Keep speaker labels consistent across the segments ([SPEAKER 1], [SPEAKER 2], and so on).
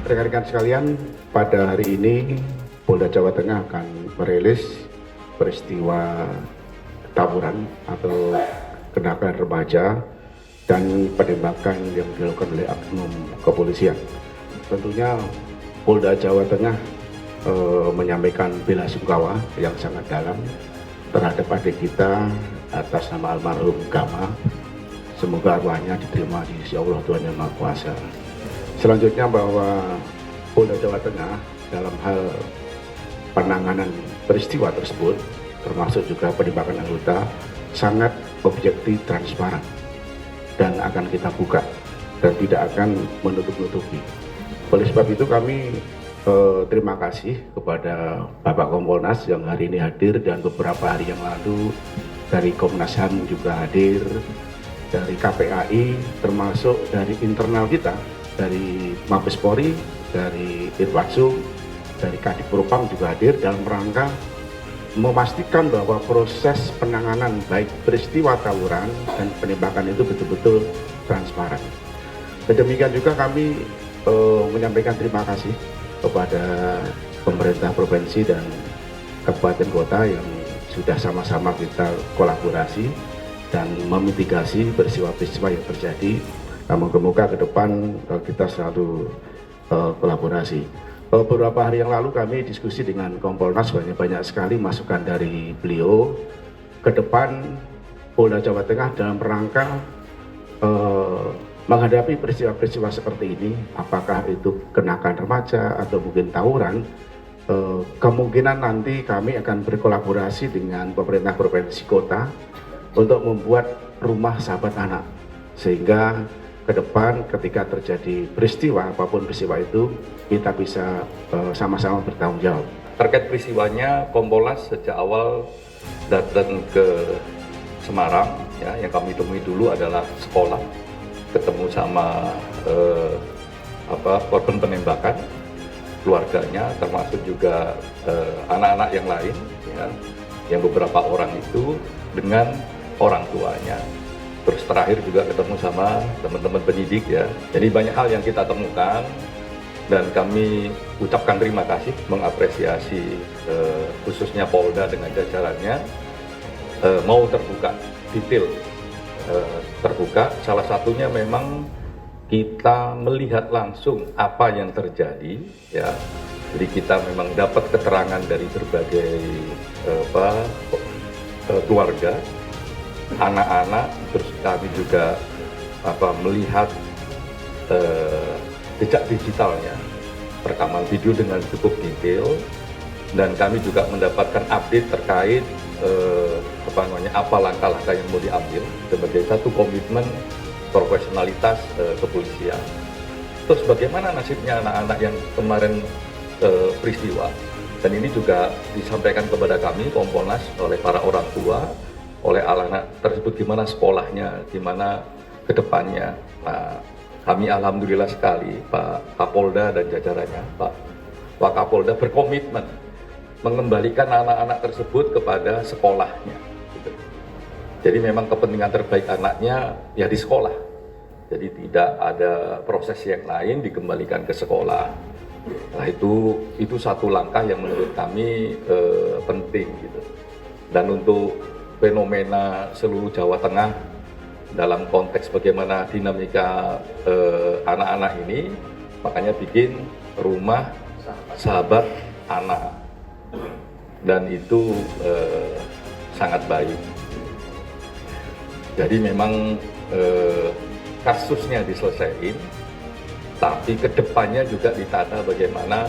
[SPEAKER 1] rekan-rekan sekalian, pada hari ini Polda Jawa Tengah akan merilis peristiwa tawuran atau kenakalan remaja dan penembakan yang dilakukan oleh oknum kepolisian. Tentunya Polda Jawa Tengah menyampaikan bela sungkawa yang sangat dalam terhadap adik kita atas nama almarhum Gama. Semoga arwahnya diterima di sisi Allah Tuhan Yang Maha Kuasa. Selanjutnya bahwa Polda Jawa Tengah dalam hal penanganan peristiwa tersebut, termasuk juga penembakan anggota, sangat objektif, transparan, dan akan kita buka dan tidak akan menutup-nutupi. Oleh sebab itu kami terima kasih kepada Bapak Kompolnas yang hari ini hadir, dan beberapa hari yang lalu dari Komnas HAM juga hadir, dari KPAI, termasuk dari internal kita, dari Mabes Polri, dari Irwasum, dari Kadif Propam juga hadir dalam rangka memastikan bahwa proses penanganan baik peristiwa tawuran dan penembakan itu betul-betul transparan. Dan demikian juga kami menyampaikan terima kasih kepada pemerintah provinsi dan kabupaten kota yang sudah sama-sama kita kolaborasi dan memitigasi peristiwa-peristiwa yang terjadi. Moga-moga ke depan kita selalu kolaborasi. Beberapa hari yang lalu kami diskusi dengan Kompolnas, banyak sekali masukan dari beliau. Ke depan Polda Jawa Tengah dalam rangka menghadapi peristiwa-peristiwa seperti ini, apakah itu kenakalan remaja atau mungkin tawuran, kemungkinan nanti kami akan berkolaborasi dengan pemerintah provinsi kota untuk membuat rumah sahabat anak, sehingga ke depan ketika terjadi peristiwa apapun peristiwa itu, kita bisa sama-sama bertanggung jawab.
[SPEAKER 2] Terkait peristiwanya, Kompolnas sejak awal datang ke Semarang, ya, yang kami temui dulu adalah sekolah, ketemu sama korban penembakan, keluarganya, termasuk juga anak-anak yang lain, ya, yang beberapa orang itu dengan orang tuanya. Terus terakhir juga ketemu sama teman-teman penyidik, ya. Jadi banyak hal yang kita temukan dan kami ucapkan terima kasih, mengapresiasi khususnya Polda dengan jajarannya mau terbuka, detail terbuka. Salah satunya memang kita melihat langsung apa yang terjadi, ya. Jadi kita memang dapat keterangan dari berbagai keluarga, anak-anak, terus kami juga melihat jejak digitalnya, rekaman video dengan cukup detail, dan kami juga mendapatkan update terkait apa langkah-langkah yang mau diambil sebagai satu komitmen profesionalitas kepolisian. Terus bagaimana nasibnya anak-anak yang kemarin peristiwa, dan ini juga disampaikan kepada kami Kompolnas oleh para orang tua, oleh anak-anak tersebut, gimana sekolahnya, gimana ke depannya. Nah, kami alhamdulillah sekali Pak Kapolda dan jajarannya, Pak Wakapolda berkomitmen mengembalikan anak-anak tersebut kepada sekolahnya. Gitu. Jadi memang kepentingan terbaik anaknya ya di sekolah. Jadi tidak ada proses yang lain, dikembalikan ke sekolah. Nah itu satu langkah yang menurut kami penting gitu. Dan untuk fenomena seluruh Jawa Tengah dalam konteks bagaimana dinamika anak-anak ini, makanya bikin rumah sahabat anak, dan itu sangat baik. Jadi memang kasusnya diselesaikan, tapi kedepannya juga ditata bagaimana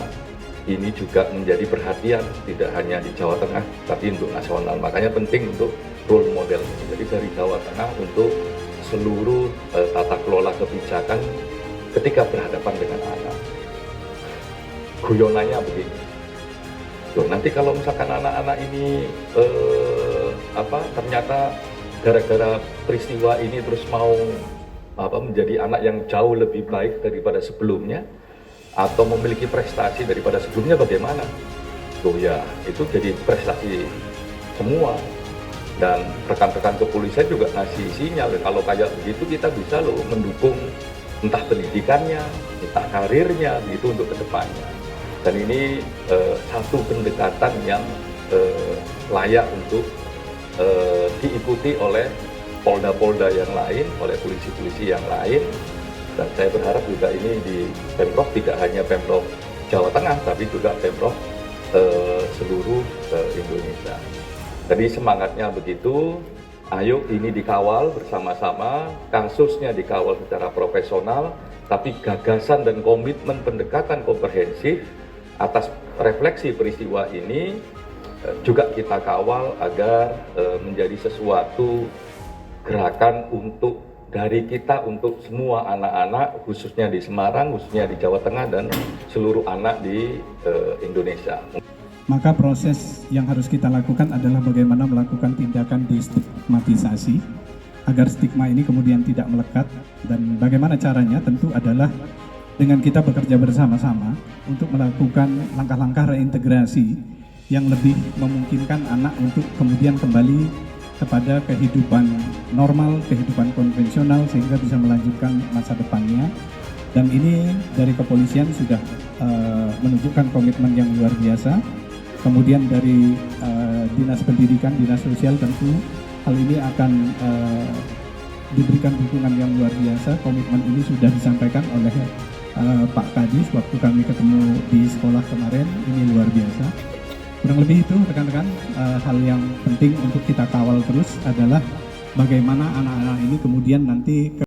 [SPEAKER 2] ini juga menjadi perhatian, tidak hanya di Jawa Tengah, tapi untuk nasional. Makanya penting untuk role model ini. Jadi dari Jawa Tengah untuk seluruh tata kelola kebijakan ketika berhadapan dengan anak. Guyonannya begini. Loh, nanti kalau misalkan anak-anak ini ternyata gara-gara peristiwa ini terus mau menjadi anak yang jauh lebih baik daripada sebelumnya, atau memiliki prestasi daripada sebelumnya, bagaimana? Loh ya, itu jadi prestasi semua. Dan rekan-rekan kepolisian juga ngasih sinyal, kalau kayak begitu kita bisa loh mendukung entah pendidikannya, entah karirnya, itu untuk kedepannya. Dan ini satu pendekatan yang layak untuk diikuti oleh polda-polda yang lain, oleh polisi-polisi yang lain. Dan saya berharap juga ini di Pemprov, tidak hanya Pemprov Jawa Tengah, tapi juga Pemprov seluruh Indonesia. Jadi semangatnya begitu, ayo ini dikawal bersama-sama, kasusnya dikawal secara profesional, tapi gagasan dan komitmen pendekatan komprehensif atas refleksi peristiwa ini juga kita kawal agar menjadi sesuatu gerakan untuk dari kita untuk semua anak-anak, khususnya di Semarang, khususnya di Jawa Tengah, dan seluruh anak di Indonesia.
[SPEAKER 3] Maka proses yang harus kita lakukan adalah bagaimana melakukan tindakan destigmatisasi agar stigma ini kemudian tidak melekat, dan bagaimana caranya tentu adalah dengan kita bekerja bersama-sama untuk melakukan langkah-langkah reintegrasi yang lebih memungkinkan anak untuk kemudian kembali kepada kehidupan normal, kehidupan konvensional, sehingga bisa melanjutkan masa depannya. Dan ini dari kepolisian sudah menunjukkan komitmen yang luar biasa. Kemudian dari Dinas Pendidikan, Dinas Sosial, tentu hal ini akan diberikan dukungan yang luar biasa. Komitmen ini sudah disampaikan oleh Pak Kadis waktu kami ketemu di sekolah kemarin. Ini luar biasa. Kurang lebih itu rekan-rekan, hal yang penting untuk kita kawal terus adalah bagaimana anak-anak ini kemudian nanti